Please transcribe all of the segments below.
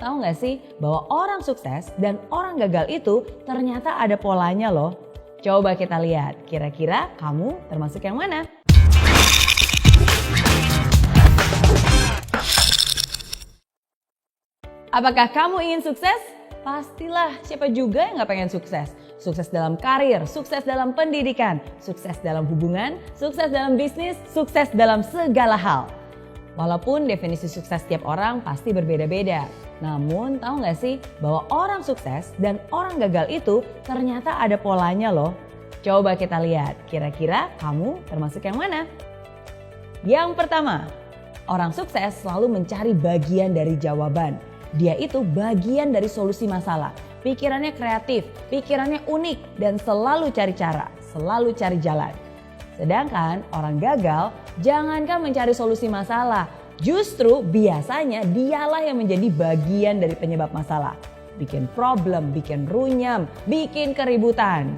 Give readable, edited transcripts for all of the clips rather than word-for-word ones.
Tahu nggak sih bahwa orang sukses dan orang gagal itu ternyata ada polanya loh. Coba kita lihat, kira-kira kamu termasuk yang mana? Apakah kamu ingin sukses? Pastilah, siapa juga yang gak pengen sukses? Sukses dalam karir, sukses dalam pendidikan, sukses dalam hubungan, sukses dalam bisnis, sukses dalam segala hal. Walaupun definisi sukses setiap orang pasti berbeda-beda. Namun tahu gak sih bahwa orang sukses dan orang gagal itu ternyata ada polanya loh. Coba kita lihat, kira-kira kamu termasuk yang mana? Yang pertama, orang sukses selalu mencari bagian dari jawaban. Dia itu bagian dari solusi masalah. Pikirannya kreatif, pikirannya unik dan selalu cari cara, selalu cari jalan. Sedangkan orang gagal jangankan mencari solusi masalah, justru biasanya dialah yang menjadi bagian dari penyebab masalah. Bikin problem, bikin runyam, bikin keributan.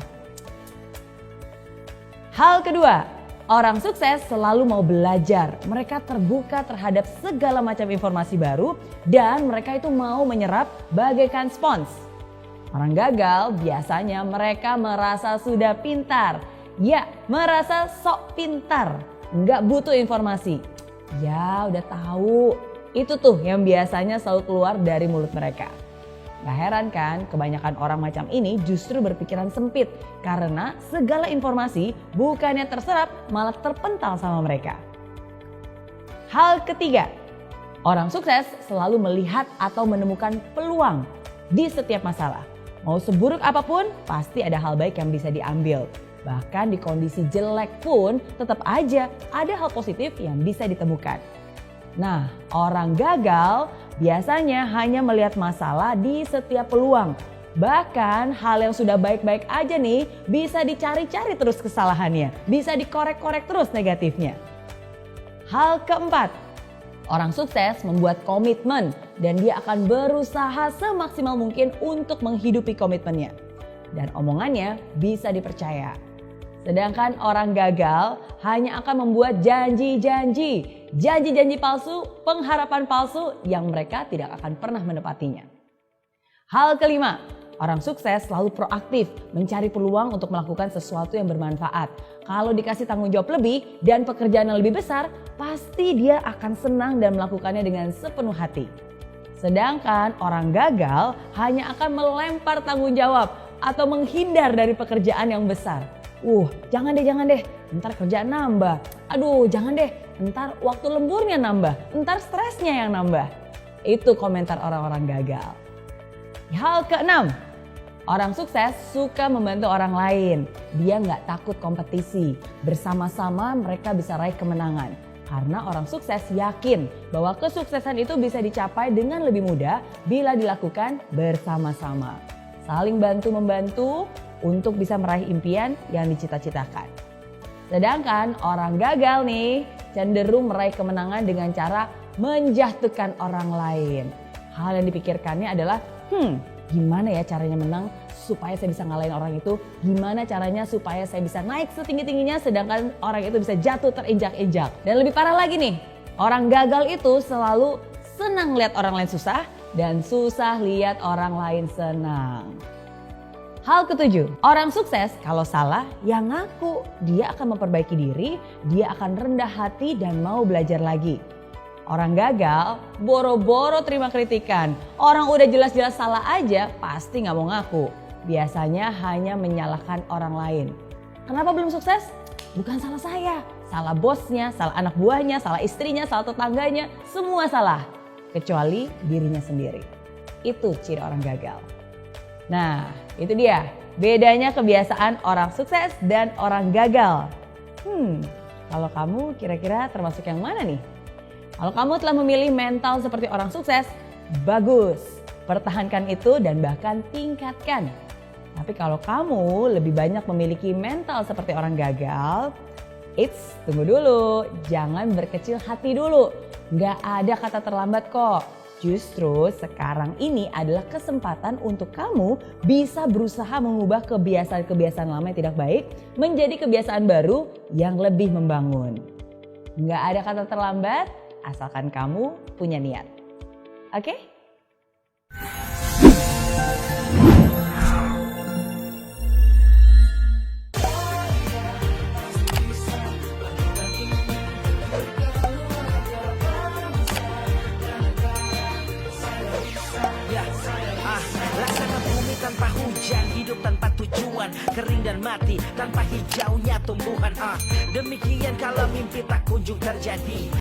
Hal kedua, orang sukses selalu mau belajar. Mereka terbuka terhadap segala macam informasi baru dan mereka itu mau menyerap bagaikan spons. Orang gagal biasanya mereka merasa sudah pintar. Ya, merasa sok pintar. Nggak butuh informasi. Ya, udah tahu. Itu tuh yang biasanya selalu keluar dari mulut mereka. Gak heran kan, kebanyakan orang macam ini justru berpikiran sempit karena segala informasi bukannya terserap malah terpental sama mereka. Hal ketiga, orang sukses selalu melihat atau menemukan peluang di setiap masalah. Mau seburuk apapun pasti ada hal baik yang bisa diambil. Bahkan di kondisi jelek pun tetap aja ada hal positif yang bisa ditemukan. Nah, orang gagal biasanya hanya melihat masalah di setiap peluang. Bahkan hal yang sudah baik-baik aja nih bisa dicari-cari terus kesalahannya. Bisa dikorek-korek terus negatifnya. Hal keempat, orang sukses membuat komitmen dan dia akan berusaha semaksimal mungkin untuk menghidupi komitmennya. Dan omongannya bisa dipercaya. Sedangkan orang gagal hanya akan membuat janji-janji palsu, pengharapan palsu yang mereka tidak akan pernah menepatinya. Hal kelima, orang sukses selalu proaktif mencari peluang untuk melakukan sesuatu yang bermanfaat. Kalau dikasih tanggung jawab lebih dan pekerjaan yang lebih besar, pasti dia akan senang dan melakukannya dengan sepenuh hati. Sedangkan orang gagal hanya akan melempar tanggung jawab atau menghindar dari pekerjaan yang besar. Jangan deh, ntar kerjaan nambah. Aduh, jangan deh, ntar waktu lemburnya nambah, ntar stresnya yang nambah. Itu komentar orang-orang gagal. Hal keenam, orang sukses suka membantu orang lain. Dia nggak takut kompetisi. Bersama-sama mereka bisa raih kemenangan. Karena orang sukses yakin bahwa kesuksesan itu bisa dicapai dengan lebih mudah bila dilakukan bersama-sama. Saling bantu-membantu untuk bisa meraih impian yang dicita-citakan. Sedangkan orang gagal nih cenderung meraih kemenangan dengan cara menjatuhkan orang lain. Hal yang dipikirkannya adalah, gimana ya caranya menang supaya saya bisa ngalahin orang itu? Gimana caranya supaya saya bisa naik setinggi-tingginya sedangkan orang itu bisa jatuh terinjak-injak? Dan lebih parah lagi nih, orang gagal itu selalu senang lihat orang lain susah dan susah lihat orang lain senang. Hal ketujuh, orang sukses kalau salah ya ngaku. Dia akan memperbaiki diri, dia akan rendah hati dan mau belajar lagi. Orang gagal boro-boro terima kritikan. Orang udah jelas-jelas salah aja pasti gak mau ngaku. Biasanya hanya menyalahkan orang lain. Kenapa belum sukses? Bukan salah saya. Salah bosnya, salah anak buahnya, salah istrinya, salah tetangganya. Semua salah. Kecuali dirinya sendiri. Itu ciri orang gagal. Nah, itu dia bedanya kebiasaan orang sukses dan orang gagal. Kalau kamu kira-kira termasuk yang mana nih? Kalau kamu telah memilih mental seperti orang sukses, bagus. Pertahankan itu dan bahkan tingkatkan. Tapi kalau kamu lebih banyak memiliki mental seperti orang gagal, tunggu dulu. Jangan berkecil hati dulu. Nggak ada kata terlambat kok. Justru sekarang ini adalah kesempatan untuk kamu bisa berusaha mengubah kebiasaan-kebiasaan lama yang tidak baik menjadi kebiasaan baru yang lebih membangun. Nggak ada kata terlambat asalkan kamu punya niat. Oke? mati tanpa hijaunya tumbuhan. Demikian kalau mimpi tak kunjung terjadi.